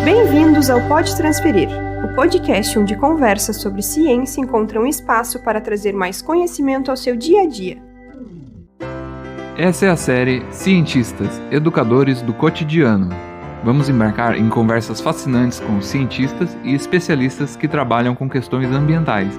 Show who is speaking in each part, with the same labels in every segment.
Speaker 1: Bem-vindos ao Pode Transferir, o podcast onde conversas sobre ciência encontram espaço para trazer mais conhecimento ao seu dia a dia.
Speaker 2: Essa é a série Cientistas, Educadores do Cotidiano. Vamos embarcar em conversas fascinantes com cientistas e especialistas que trabalham com questões ambientais.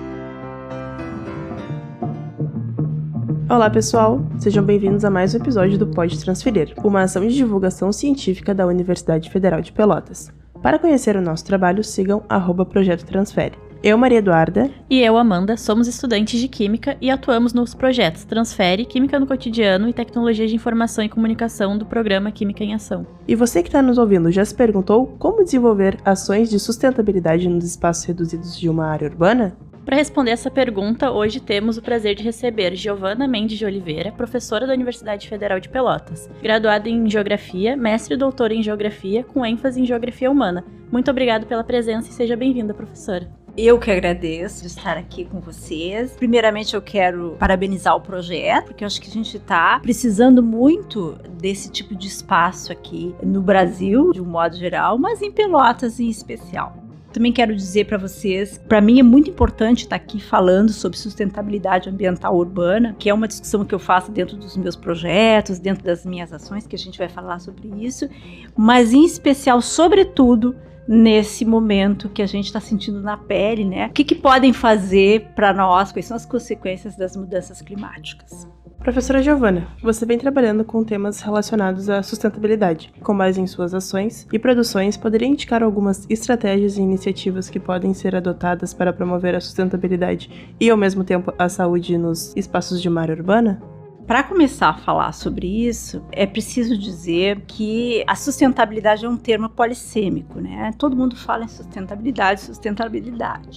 Speaker 3: Olá pessoal, sejam bem-vindos a mais um episódio do Pode Transferir, uma ação de divulgação científica da Universidade Federal de Pelotas. Para conhecer o nosso trabalho, sigam @Projeto Transfere. Eu, Maria Eduarda.
Speaker 4: E eu, Amanda, somos estudantes de Química e atuamos nos projetos Transfere, Química no Cotidiano e Tecnologia de Informação e Comunicação do programa Química em Ação.
Speaker 3: E você que está nos ouvindo já se perguntou como desenvolver ações de sustentabilidade nos espaços reduzidos de uma área urbana?
Speaker 4: Para responder essa pergunta, hoje temos o prazer de receber Giovana Mendes de Oliveira, professora da Universidade Federal de Pelotas, graduada em Geografia, mestre e doutora em Geografia, com ênfase em Geografia Humana. Muito obrigada pela presença e seja bem-vinda, professora.
Speaker 5: Eu que agradeço de estar aqui com vocês. Primeiramente, eu quero parabenizar o projeto, porque eu acho que a gente está precisando muito desse tipo de espaço aqui no Brasil, de um modo geral, mas em Pelotas em especial. Também quero dizer para vocês, para mim é muito importante estar aqui falando sobre sustentabilidade ambiental urbana, que é uma discussão que eu faço dentro dos meus projetos, dentro das minhas ações, que a gente vai falar sobre isso, mas em especial, sobretudo, nesse momento que a gente está sentindo na pele, né? O que podem fazer para nós, quais são as consequências das mudanças climáticas?
Speaker 3: Professora Giovana, você vem trabalhando com temas relacionados à sustentabilidade. Com base em suas ações e produções, poderia indicar algumas estratégias e iniciativas que podem ser adotadas para promover a sustentabilidade e, ao mesmo tempo, a saúde nos espaços de uma área urbana?
Speaker 5: Para começar a falar sobre isso, é preciso dizer que a sustentabilidade é um termo polissêmico, né? Todo mundo fala em sustentabilidade.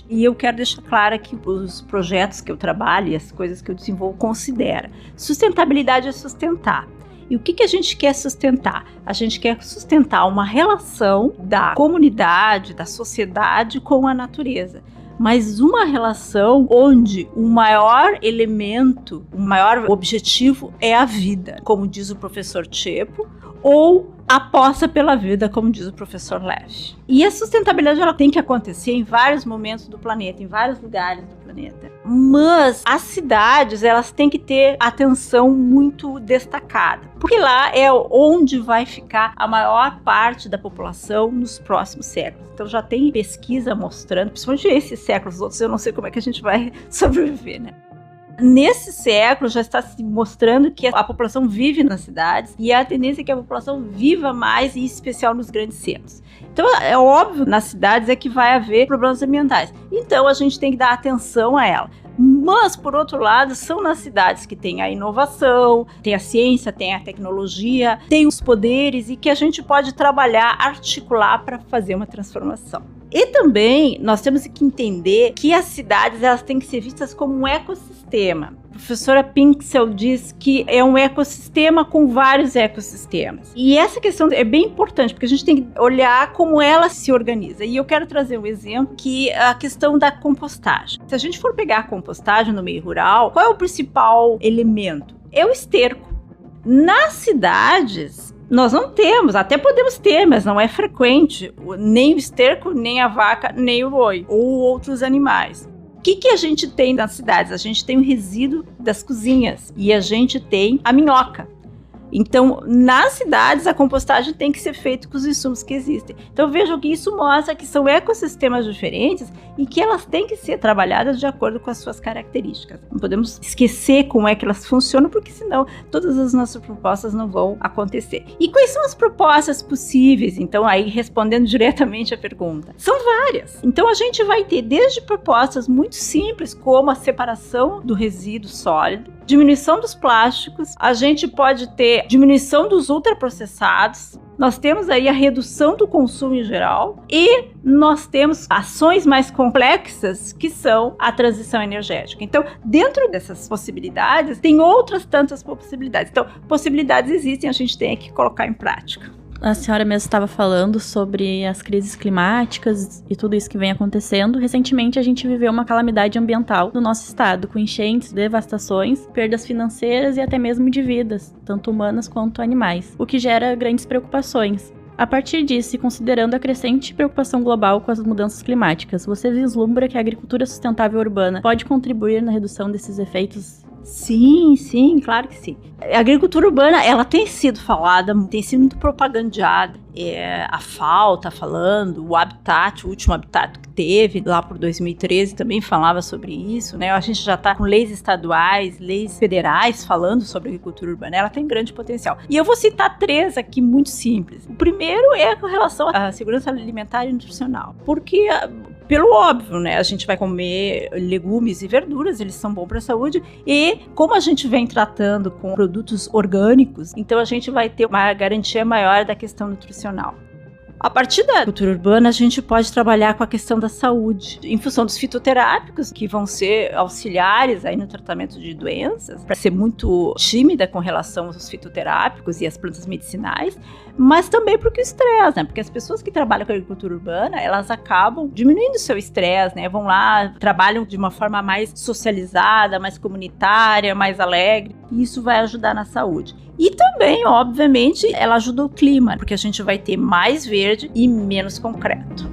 Speaker 5: E eu quero deixar claro que os projetos que eu trabalho e as coisas que eu desenvolvo consideram. Sustentabilidade é sustentar. E o que a gente quer sustentar? A gente quer sustentar uma relação da comunidade, da sociedade com a natureza. Mas uma relação onde o maior elemento, o maior objetivo é a vida, como diz o professor Tchepo, ou a aposta pela vida, como diz o professor Leff. E a sustentabilidade ela tem que acontecer em vários momentos do planeta, em vários lugares do planeta. Mas as cidades elas têm que ter atenção muito destacada, porque lá é onde vai ficar a maior parte da população nos próximos séculos. Então já tem pesquisa mostrando, principalmente esses séculos, os outros eu não sei como é que a gente vai sobreviver, né? Nesse século já está se mostrando que a população vive nas cidades e a tendência é que a população viva mais, em especial nos grandes centros. Então é óbvio, nas cidades é que vai haver problemas ambientais. Então a gente tem que dar atenção a ela. Mas, por outro lado, são nas cidades que tem a inovação, tem a ciência, tem a tecnologia, tem os poderes e que a gente pode trabalhar, articular para fazer uma transformação. E também nós temos que entender que as cidades elas têm que ser vistas como um ecossistema. A professora Pinksel diz que é um ecossistema com vários ecossistemas. E essa questão é bem importante, porque a gente tem que olhar como ela se organiza. E eu quero trazer um exemplo, que é a questão da compostagem. Se a gente for pegar a compostagem no meio rural, qual é o principal elemento? É o esterco. Nas cidades, nós não temos, até podemos ter, mas não é frequente, nem o esterco, nem a vaca, nem o boi, ou outros animais. O que a gente tem nas cidades? A gente tem o resíduo das cozinhas e a gente tem a minhoca. Então, nas cidades, a compostagem tem que ser feita com os insumos que existem. Então, vejam que isso mostra que são ecossistemas diferentes e que elas têm que ser trabalhadas de acordo com as suas características. Não podemos esquecer como é que elas funcionam, porque senão todas as nossas propostas não vão acontecer. E quais são as propostas possíveis? Então, aí, respondendo diretamente a pergunta. São várias. Então, a gente vai ter desde propostas muito simples, como a separação do resíduo sólido, diminuição dos plásticos, a gente pode ter diminuição dos ultraprocessados, nós temos aí a redução do consumo em geral e nós temos ações mais complexas que são a transição energética. Então, dentro dessas possibilidades, tem outras tantas possibilidades. Então, possibilidades existem, a gente tem que colocar em prática.
Speaker 4: A senhora mesmo estava falando sobre as crises climáticas e tudo isso que vem acontecendo. Recentemente, a gente viveu uma calamidade ambiental no nosso estado, com enchentes, devastações, perdas financeiras e até mesmo de vidas, tanto humanas quanto animais, o que gera grandes preocupações. A partir disso, e considerando a crescente preocupação global com as mudanças climáticas, você vislumbra que a agricultura sustentável urbana pode contribuir na redução desses efeitos?
Speaker 5: Sim, claro que sim. A agricultura urbana, ela tem sido falada, tem sido muito propagandeada. A FAO está falando, o Habitat, o último Habitat que teve lá por 2013 também falava sobre isso, né? A gente já está com leis estaduais, leis federais falando sobre a agricultura urbana, ela tem grande potencial. E eu vou citar 3 aqui muito simples. O primeiro é com relação à segurança alimentar e nutricional, porque pelo óbvio, né? A gente vai comer legumes e verduras, eles são bons para a saúde, e como a gente vem tratando com produtos orgânicos, então a gente vai ter uma garantia maior da questão nutricional. A partir da agricultura urbana, a gente pode trabalhar com a questão da saúde, em função dos fitoterápicos, que vão ser auxiliares aí no tratamento de doenças, para ser muito tímida com relação aos fitoterápicos e às plantas medicinais, mas também porque o estresse, né? Porque as pessoas que trabalham com a agricultura urbana, elas acabam diminuindo o seu estresse, né? Vão lá, trabalham de uma forma mais socializada, mais comunitária, mais alegre, e isso vai ajudar na saúde. E também, obviamente, ela ajuda o clima, porque a gente vai ter mais verde e menos concreto.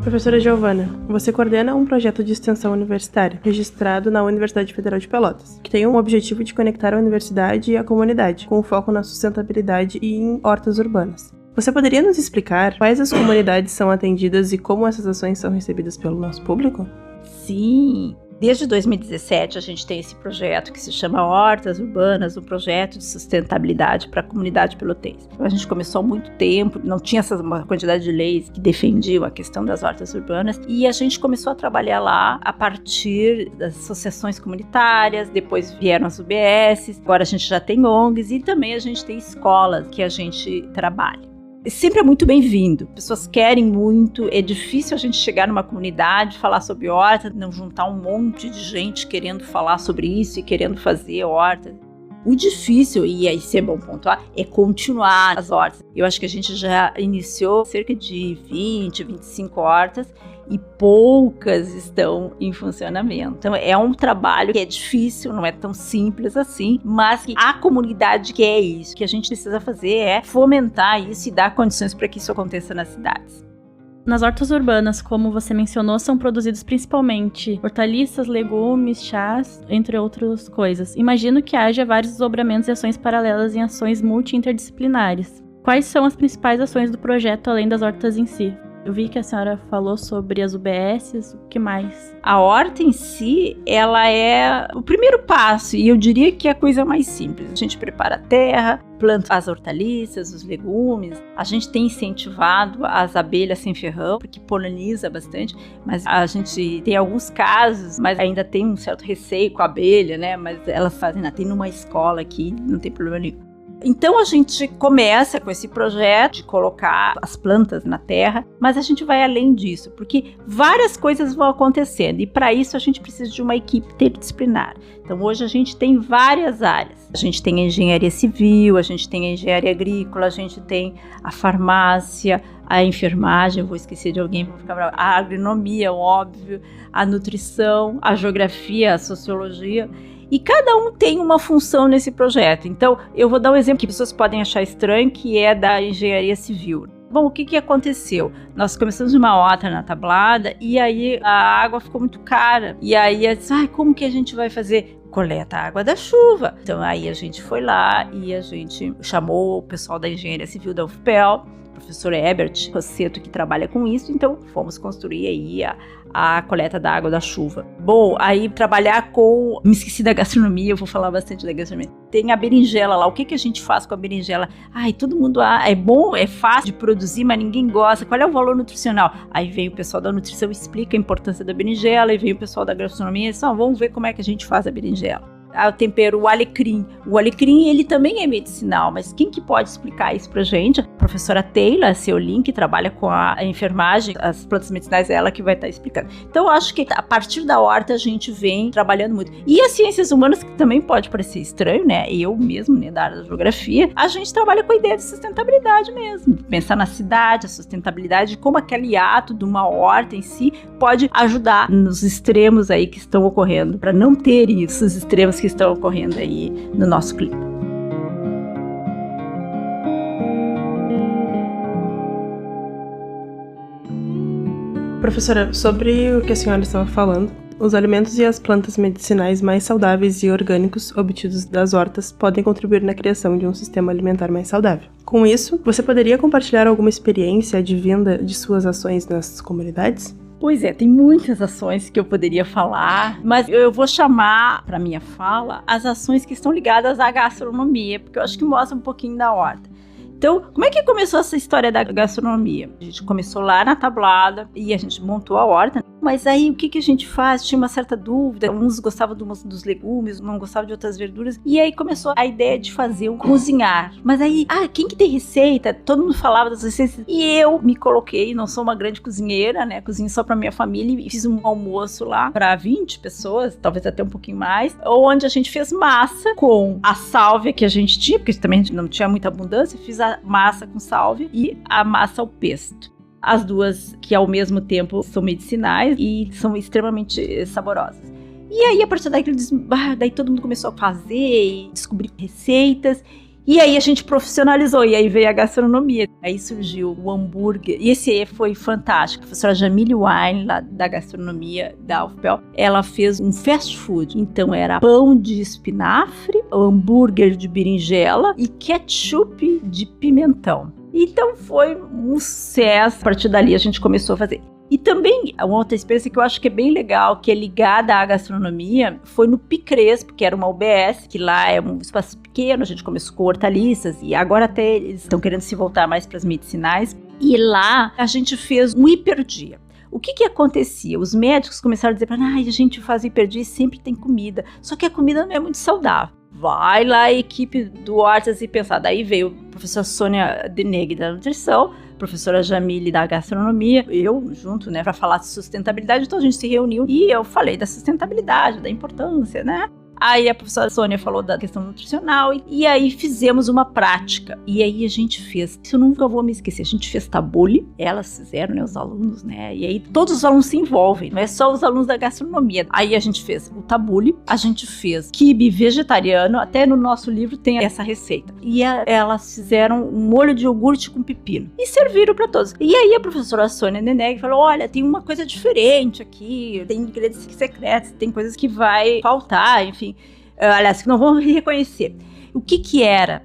Speaker 3: Professora Giovana, você coordena um projeto de extensão universitária registrado na Universidade Federal de Pelotas, que tem um objetivo de conectar a universidade e a comunidade, com foco na sustentabilidade e em hortas urbanas. Você poderia nos explicar quais as comunidades são atendidas e como essas ações são recebidas pelo nosso público?
Speaker 5: Sim! Desde 2017, a gente tem esse projeto que se chama Hortas Urbanas, um projeto de sustentabilidade para a comunidade pelotense. Então, a gente começou há muito tempo, não tinha uma quantidade de leis que defendiam a questão das hortas urbanas, e a gente começou a trabalhar lá a partir das associações comunitárias, depois vieram as UBSs, agora a gente já tem ONGs e também a gente tem escolas que a gente trabalha. Sempre é muito bem-vindo, pessoas querem muito, é difícil a gente chegar numa comunidade, falar sobre horta, não juntar um monte de gente querendo falar sobre isso e querendo fazer horta. O difícil, e aí isso é bom pontuar, é continuar as hortas. Eu acho que a gente já iniciou cerca de 20, 25 hortas e poucas estão em funcionamento. Então é um trabalho que é difícil, não é tão simples assim, mas que a comunidade quer isso. O que a gente precisa fazer é fomentar isso e dar condições para que isso aconteça nas cidades.
Speaker 4: Nas hortas urbanas, como você mencionou, são produzidos principalmente hortaliças, legumes, chás, entre outras coisas. Imagino que haja vários desdobramentos e ações paralelas em ações multi-interdisciplinares. Quais são as principais ações do projeto, além das hortas em si? Eu vi que a senhora falou sobre as UBSs, o que mais?
Speaker 5: A horta em si, ela é o primeiro passo, e eu diria que é a coisa mais simples. A gente prepara a terra, planta as hortaliças, os legumes. A gente tem incentivado as abelhas sem ferrão, porque poliniza bastante, mas a gente tem alguns casos, mas ainda tem um certo receio com a abelha, né? Mas elas fazem, tem numa escola aqui, não tem problema nenhum. Então a gente começa com esse projeto de colocar as plantas na terra, mas a gente vai além disso, porque várias coisas vão acontecendo e para isso a gente precisa de uma equipe interdisciplinar. Então hoje a gente tem várias áreas. A gente tem a engenharia civil, a gente tem a engenharia agrícola, a gente tem a farmácia, a enfermagem, eu vou esquecer de alguém, vou ficar brava, a agronomia, óbvio, a nutrição, a geografia, a sociologia. E cada um tem uma função nesse projeto. Então, eu vou dar um exemplo que pessoas podem achar estranho, que é da engenharia civil. Bom, o que aconteceu? Nós começamos uma horta na tablada e aí a água ficou muito cara. E aí eu disse, como que a gente vai fazer? Coleta a água da chuva. Então aí a gente foi lá e a gente chamou o pessoal da engenharia civil da UFPEL, o professor Herbert Rosseto, que trabalha com isso, então fomos construir aí a coleta da água da chuva. Bom, aí trabalhar com... Me esqueci da gastronomia, eu vou falar bastante da gastronomia. Tem a berinjela lá, o que a gente faz com a berinjela? Todo mundo, é bom, é fácil de produzir, mas ninguém gosta. Qual é o valor nutricional? Aí vem o pessoal da nutrição, explica a importância da berinjela, e vem o pessoal da gastronomia e diz, vamos ver como é que a gente faz a berinjela. O tempero, o alecrim. O alecrim, ele também é medicinal, mas quem que pode explicar isso pra gente? professora Taylor Seolin, que trabalha com a enfermagem, as plantas medicinais, é ela que vai estar explicando. Então, eu acho que a partir da horta a gente vem trabalhando muito. E as ciências humanas, que também pode parecer estranho, né? Eu mesmo, né, da área da geografia, a gente trabalha com a ideia de sustentabilidade mesmo. Pensar na cidade, a sustentabilidade, como aquele ato de uma horta em si pode ajudar nos extremos aí que estão ocorrendo, para não ter esses extremos que estão ocorrendo aí no nosso clima.
Speaker 3: Professora, sobre o que a senhora estava falando, os alimentos e as plantas medicinais mais saudáveis e orgânicos obtidos das hortas podem contribuir na criação de um sistema alimentar mais saudável. Com isso, você poderia compartilhar alguma experiência advinda de suas ações nas comunidades?
Speaker 5: Pois é, tem muitas ações que eu poderia falar, mas eu vou chamar para minha fala as ações que estão ligadas à gastronomia, porque eu acho que mostra um pouquinho da horta. Então, como é que começou essa história da gastronomia? A gente começou lá na tablada e a gente montou a horta. Mas aí, o que a gente faz? Tinha uma certa dúvida. Uns gostavam dos legumes, não gostavam de outras verduras. E aí começou a ideia de fazer um cozinhar. Mas aí, quem que tem receita? Todo mundo falava das receitas. E eu me coloquei, não sou uma grande cozinheira, né? Cozinho só pra minha família e fiz um almoço lá para 20 pessoas, talvez até um pouquinho mais, onde a gente fez massa com a sálvia que a gente tinha, porque também não tinha muita abundância. Fiz a massa com sálvia e a massa ao pesto. As duas que ao mesmo tempo são medicinais e são extremamente saborosas. E aí a partir daí todo mundo começou a fazer e descobrir receitas. E aí a gente profissionalizou, e aí veio a gastronomia. Aí surgiu o hambúrguer, e esse aí foi fantástico. A professora Jamile Wine, lá da gastronomia da UFPEL, ela fez um fast food. Então era pão de espinafre, hambúrguer de berinjela e ketchup de pimentão. Então foi um sucesso. A partir dali a gente começou a fazer. E também, uma outra experiência que eu acho que é bem legal, que é ligada à gastronomia, foi no Picrespo, que era uma UBS, que lá é um espaço pequeno, a gente começou com hortaliças, e agora até eles estão querendo se voltar mais para as medicinais. E lá a gente fez um hiperdia. O que acontecia? Os médicos começaram a dizer para a gente faz hiperdia e sempre tem comida, só que a comida não é muito saudável. Vai lá a equipe do Hortas e pensar. Daí veio a professora Sônia Deneghe da nutrição, professora Jamile da gastronomia, eu junto, né, para falar de sustentabilidade. Então a gente se reuniu e eu falei da sustentabilidade, da importância, né? Aí a professora Sônia falou da questão nutricional e aí fizemos uma prática. E aí a gente fez, isso eu nunca vou me esquecer, a gente fez tabule, elas fizeram, né, os alunos, né? E aí todos os alunos se envolvem, não é só os alunos da gastronomia. Aí a gente fez o tabule, a gente fez quibe vegetariano, até no nosso livro tem essa receita. E elas fizeram um molho de iogurte com pepino e serviram para todos. E aí a professora Sônia Deneghe falou, olha, tem uma coisa diferente aqui, tem ingredientes secretos, tem coisas que vai faltar, enfim. Aliás, que não vão reconhecer. O que era?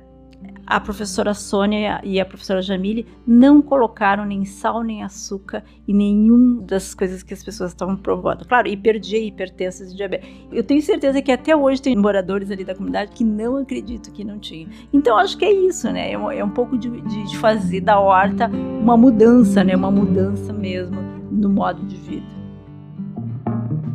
Speaker 5: A professora Sônia e a professora Jamile não colocaram nem sal nem açúcar em nenhuma das coisas que as pessoas estavam provando. Claro, hiperdia, hipertensas e diabetes. Eu tenho certeza que até hoje tem moradores ali da comunidade que não acreditam que não tinha. Então, acho que é isso, né? É um pouco de fazer da horta uma mudança, né? Uma mudança mesmo no modo de vida.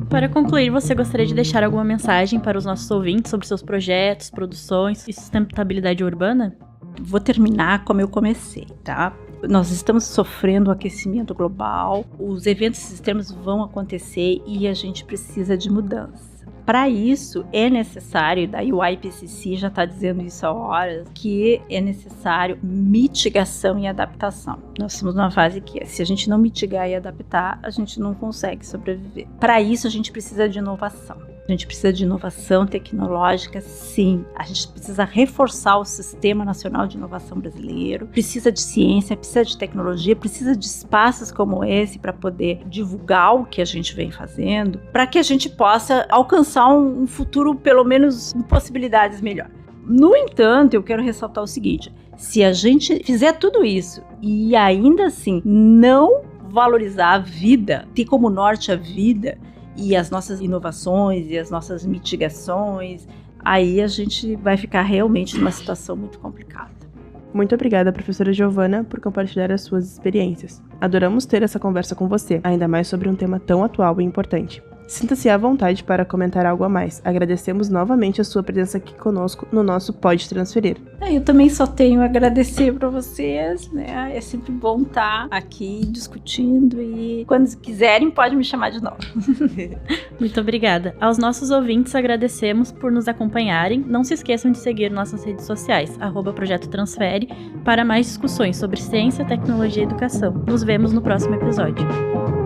Speaker 4: Para concluir, você gostaria de deixar alguma mensagem para os nossos ouvintes sobre seus projetos, produções e sustentabilidade urbana?
Speaker 5: Vou terminar como eu comecei, tá? Nós estamos sofrendo o aquecimento global, os eventos extremos vão acontecer e a gente precisa de mudança. Para isso, é necessário, daí o IPCC já está dizendo isso há horas, que é necessário mitigação e adaptação. Nós estamos numa fase que, se a gente não mitigar e adaptar, a gente não consegue sobreviver. Para isso, a gente precisa de inovação. A gente precisa de inovação tecnológica, sim. A gente precisa reforçar o Sistema Nacional de Inovação Brasileiro. Precisa de ciência, precisa de tecnologia, precisa de espaços como esse para poder divulgar o que a gente vem fazendo, para que a gente possa alcançar um futuro, pelo menos, com possibilidades melhor. No entanto, eu quero ressaltar o seguinte: se a gente fizer tudo isso e ainda assim não valorizar a vida, ter como norte a vida, e as nossas inovações e as nossas mitigações, aí a gente vai ficar realmente numa situação muito complicada.
Speaker 3: Muito obrigada, professora Giovana, por compartilhar as suas experiências. Adoramos ter essa conversa com você, ainda mais sobre um tema tão atual e importante. Sinta-se à vontade para comentar algo a mais. Agradecemos novamente a sua presença aqui conosco no nosso Pode Transferir.
Speaker 5: Eu também só tenho a agradecer para vocês, né? É sempre bom estar aqui discutindo e quando quiserem pode me chamar de novo.
Speaker 4: Muito obrigada. Aos nossos ouvintes agradecemos por nos acompanharem. Não se esqueçam de seguir nossas redes sociais, @Projeto Transfere, para mais discussões sobre ciência, tecnologia e educação. Nos vemos no próximo episódio.